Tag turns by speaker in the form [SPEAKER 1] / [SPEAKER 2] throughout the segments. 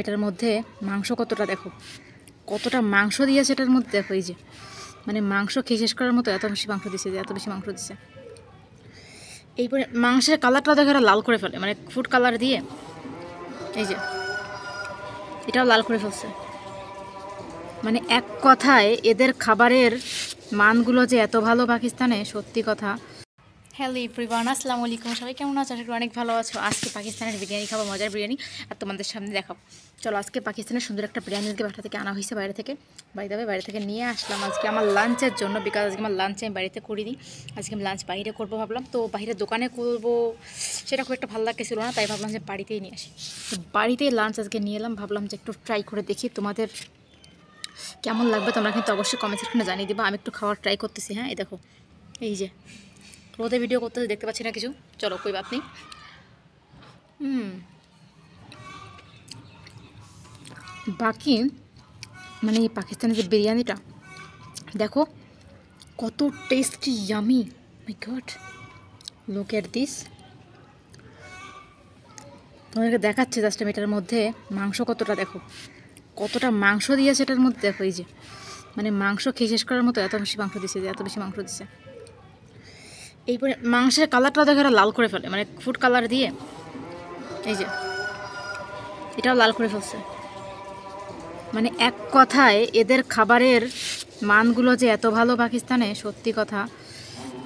[SPEAKER 1] এটার মধ্যে মাংস কতটা দেখো, কতটা মাংস দিয়েছে এটার মধ্যে দেখো। এই যে মানে মাংস খেয়ে শেষ করার মতো এত বেশি মাংস দিছে, যে এত বেশি মাংস দিছে। এইপরে মাংসের কালারটা দেখো এরা লাল করে ফেলে, মানে ফুড কালার দিয়ে। এই যে এটাও লাল করে ফেলছে। মানে এক কথায় এদের খাবারের মানগুলো যে এত ভালো পাকিস্তানে, সত্যি কথা। হ্যালো এভরিওয়ান, আসসালামু আলাইকুম। সবাই কেমন আছো? আশা করি অনেক ভালো আছো। আজকে পাকিস্তানের বিরিয়ানি খাবো, মজার বিরিয়ানি, আর তোমাদের সামনে দেখাবো। চলো, আজকে পাকিস্তানের সুন্দর একটা বিরিয়ানি আজকে বাসা থেকে আনা হয়েছে, বাইরে থেকে। বাইরে থেকে নিয়ে আসলাম আজকে আমার লাঞ্চের জন্য, বিকজ আজকে আমার লাঞ্চ আমি বাড়িতে করিনি। আজকে আমি লাঞ্চ বাইরে করবো ভাবলাম, তো বাইরে দোকানে করবো সেটা খুব একটা ভালো লাগতেছিল না, তাই ভাবলাম যে বাড়িতেই নিয়ে আসি। তো বাড়িতেই লাঞ্চ আজকে নিয়ে এলাম, ভাবলাম যে একটু ট্রাই করে দেখি তোমাদের কেমন লাগবে। তোমরা কিন্তু অবশ্যই কমেন্ট সেকশনে জানিয়ে দিবা। আমি একটু খাওয়ার ট্রাই করতেছি। হ্যাঁ, এই দেখো, এই যে রোদে ভিডিও করতে দেখতে পাচ্ছি না কিছু, চলো কই বাত নেই। বাকি মানে এই পাকিস্তানের যে বিরিয়ানিটা দেখো কত tasty, yummy, my god, look at this. তোমাদেরকে দেখাচ্ছে জাস্ট আমি এটার মধ্যে মাংস কতটা দেখো, কতটা মাংস দিয়েছে এটার মধ্যে দেখো। এই যে মানে মাংস খেয়ে শেষ করার মতো এত বেশি মাংস দিছে, যে এত বেশি মাংস দিছে। এইপরে মাংসের কালারটা দেখো এরা লাল করে ফেলে, মানে ফুড কালার দিয়ে। এই যে এটাও লাল করে ফেলছে। মানে এক কথায় এদের খাবারের মানগুলো যে এত ভালো পাকিস্তানে, সত্যি কথা,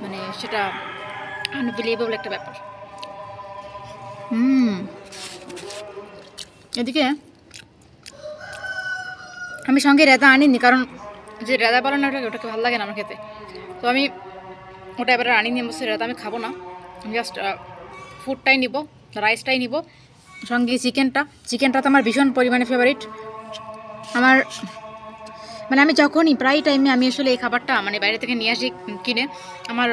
[SPEAKER 1] মানে সেটা আনবিলিভেবল একটা ব্যাপার। এদিকে আমি সঙ্গে রেদা আনিনি, কারণ যে রেদা বলে না ওটাকে ভালো লাগে না আমার খেতে, তো আমি ওটা এবার আনিনি। বসে রেদা আমি খাবো না, আমি জাস্ট ফুডটাই নিব, রাইসটাই নিব, সঙ্গে চিকেনটা তো আমার ভীষণ পরিমাণে ফেভারিট। আমার মানে আমি যখনই প্রায় টাইমে আমি আসলে এই খাবারটা মানে বাইরে থেকে নিয়ে আসি কিনে, আমার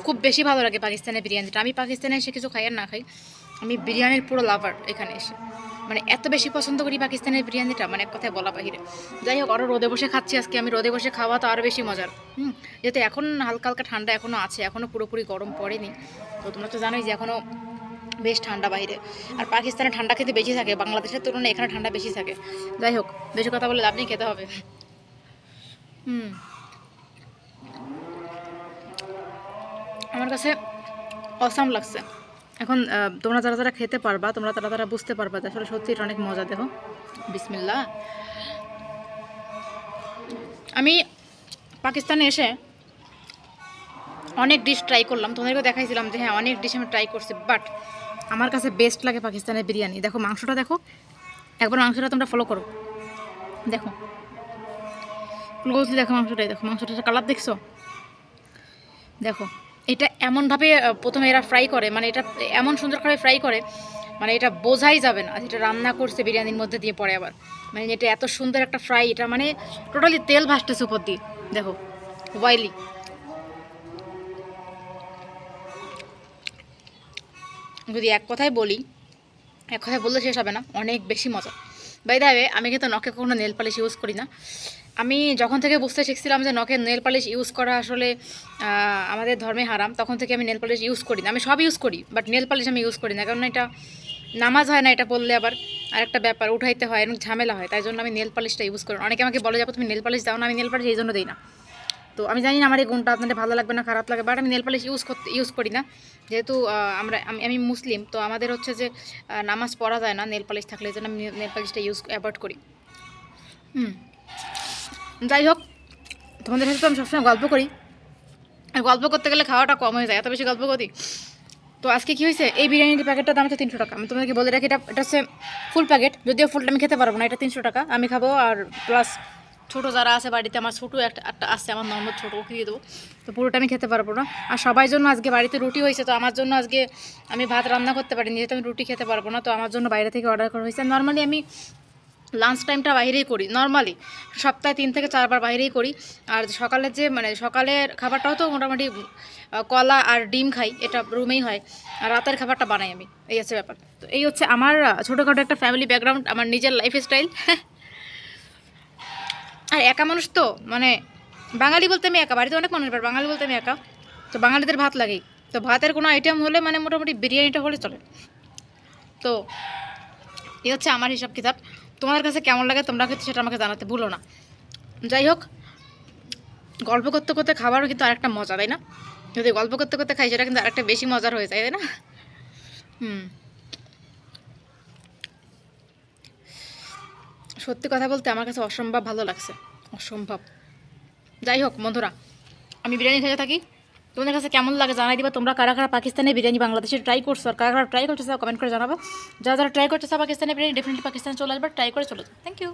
[SPEAKER 1] খুব বেশি ভালো লাগে পাকিস্তানের বিরিয়ানিটা। আমি পাকিস্তানে এসে কিছু খাই আর না খাই, আমি বিরিয়ানির পুরো লাভার এখানে এসে, মানে এত বেশি পছন্দ করি পাকিস্তানের বিরিয়ানিটা, মানে এক কথায় বলা বাহিরে। যাই হোক, আরও রোদে বসে খাচ্ছি আজকে আমি, রোদে বসে খাওয়া তো আরও বেশি মজার। যেহেতু এখন হালকা হালকা ঠান্ডা এখনও আছে, এখনও পুরোপুরি গরম পড়েনি, তো তোমরা তো জানোই যে এখনও বেশ ঠান্ডা বাইরে। আর পাকিস্তানে ঠান্ডা খেতে বেশি থাকে, বাংলাদেশের তুলনায় এখানে ঠান্ডা বেশি থাকে। যাই হোক, বেশি কথা বলে লাভ নেই, খেতে হবে। আমার কাছে অসাম লাগছে। এখন তোমরা যারা যারা খেতে পারবা, তোমরা তারা তারা বুঝতে পারবা যে আসলে সত্যি এটা অনেক মজা। দেখো, বিসমিল্লাহ। আমি পাকিস্তানে এসে অনেক ডিশ ট্রাই করলাম, তোমাদেরকে দেখাইছিলাম যে হ্যাঁ অনেক ডিশ আমি ট্রাই করছি, বাট আমার কাছে বেস্ট লাগে পাকিস্তানের বিরিয়ানি। দেখো মাংসটা দেখো, একবার মাংসটা তোমরা ফলো করো, দেখো ক্লোজলি দেখো মাংসটাই, দেখো মাংসটার কালার দেখছো, দেখো এটা এমনভাবে প্রথমে এরা ফ্রাই করে, মানে এটা এমন সুন্দরভাবে ফ্রাই করে, মানে এটা বোঝাই যাবে না এটা রান্না করছে বিরিয়ানির মধ্যে দিয়ে পরে আবার, মানে এটা এত সুন্দর একটা ফ্রাই, এটা মানে টোটালি তেল ভাসতেছে উপর দিয়ে, দেখো ওয়াইলি। যদি এক কথায় বললে শেষ হবে না, অনেক বেশি মজা। বাই দ্য ওয়ে, আমি কিন্তু নখে কখনো নেল পালিশ ইউজ করি না। আমি যখন থেকে বুঝতে শিখছিলাম যে নখে নেল পালিশ ইউজ করা আসলে আমাদের ধর্মে হারাম, তখন থেকে আমি নেল পালিশ ইউজ করি না। আমি সব ইউজ করি, বাট নেল পালিশ আমি ইউজ করি না, কারণ এটা নামাজ হয় না, এটা বললে আবার আরেকটা ব্যাপার, উঠাইতে হয়, অনেক ঝামেলা হয়, তাই জন্য আমি নেল পালিশটা ইউজ করি। অনেকে আমাকে বলে যাবো তুমি নেল পালিশ দাও না, আমি নেল পালিশ এই জন্য দিই না। তো আমি জানি না আমার এই গুণটা আপনাদের ভালো লাগবে না খারাপ লাগে, বাট আমি নেল পালিশ ইউজ করি না, যেহেতু আমি মুসলিম, তো আমাদের হচ্ছে যে নামাজ পড়া যায় না নেল পালিশ থাকলে, এই জন্য আমি নেল পালিশটা অ্যাভয়েড করি। যাই হোক, তোমাদের সাথে তো আমি সবসময় গল্প করি, আর গল্প করতে গেলে খাওয়াটা কম হয়ে যায়, এত বেশি গল্প করি। তো আজকে কী হয়েছে, এই বিরিয়ানির প্যাকেটটার দাম হচ্ছে 300 টাকা। আমি তোমাদেরকে বলে রাখি, এটা হচ্ছে ফুল প্যাকেট, যদিও ফুলটা আমি খেতে পারবো না, এটা 300 টাকা আমি খাবো। আর প্লাস ছোটো যারা আছে বাড়িতে, আমার ছোটো একটা আছে, আমার নর্মাল ছোটো, ওকে দিয়ে দেবো, তো পুরোটা আমি খেতে পারবো না। আর সবার জন্য আজকে বাড়িতে রুটি হয়েছে, তো আমার জন্য আজকে আমি ভাত রান্না করতে পারিনি, যেহেতু আমি রুটি খেতে পারবো না, তো আমার জন্য বাইরে থেকে অর্ডার করা হয়েছে। নর্মালি আমি লাঞ্চ টাইমটা বাইরেই করি, নর্মালি সপ্তাহে 3 থেকে 4 বার বাইরেই করি। আর সকালের যে মানে সকালের খাবারটাও তো মোটামুটি কলা আর ডিম খাই, এটা রুমেই হয়, আর রাতের খাবারটা বানাই আমি, এই হচ্ছে ব্যাপার। তো এই হচ্ছে আমার ছোটোখাটো একটা ফ্যামিলি ব্যাকগ্রাউন্ড, আমার নিজের লাইফ স্টাইল। আর একা মানুষ তো, মানে বাঙালি বলতে আমি একা, বাড়িতে অনেক মানুষ, বাট বাঙালি বলতে আমি একা, তো বাঙালিদের ভাত লাগেই, তো ভাতের কোনো আইটেম হলে মানে মোটামুটি বিরিয়ানিটা হলে চলে। তো এই হচ্ছে আমার হিসাব কিতাব। তোমাদের কাছে কেমন লাগে তোমরা কিন্তু সেটা আমাকে জানাতে ভুলো না। যাই হোক, গল্প করতে করতে খাবারও কিন্তু আরেকটা মজা, তাই না? যদি গল্প করতে করতে খাই সেটা কিন্তু আরেকটা বেশি মজার হয়ে যায়, তাই না? সত্যি কথা বলতে আমার কাছে অসম্ভব ভালো লাগছে, অসম্ভব। যাই হোক বন্ধুরা, আমি বিরিয়ানি খেতে থাকি। তোমাদের কাছে কেমন লাগে জানাই দিবা। তোমরা কারা কারা পাকিস্তানি বিরিয়ানি বাংলাদেশে ট্রাই করছো আর কারা কারা ট্রাই করতে চাও কমেন্ট করে জানাবো। যারা যারা ট্রাই করতে চাও পাকিস্তানি বিরিয়ানি, ডেফিনেটলি পাকিস্তানে চলে আসবে, ট্রাই করে চলে যাও। Thank you.